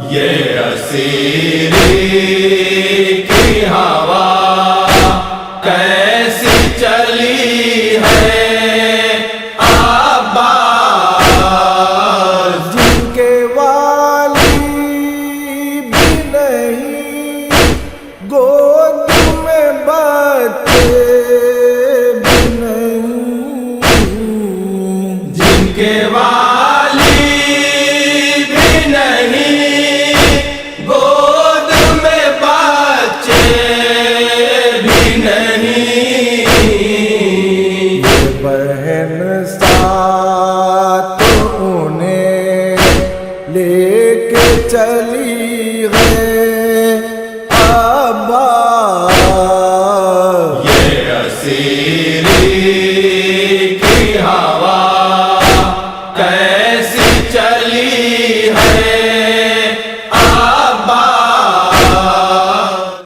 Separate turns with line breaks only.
یہ اسیری کی ہوا کیسی چلی ہے عباس،
جن کے والی بھی نہیں، گود میں بچے بھی نہیں،
جن کے والی بھی نہیں، گود میں بچے بھی نہیں،
بہن ساتھ انہیں لے کے چلی ہے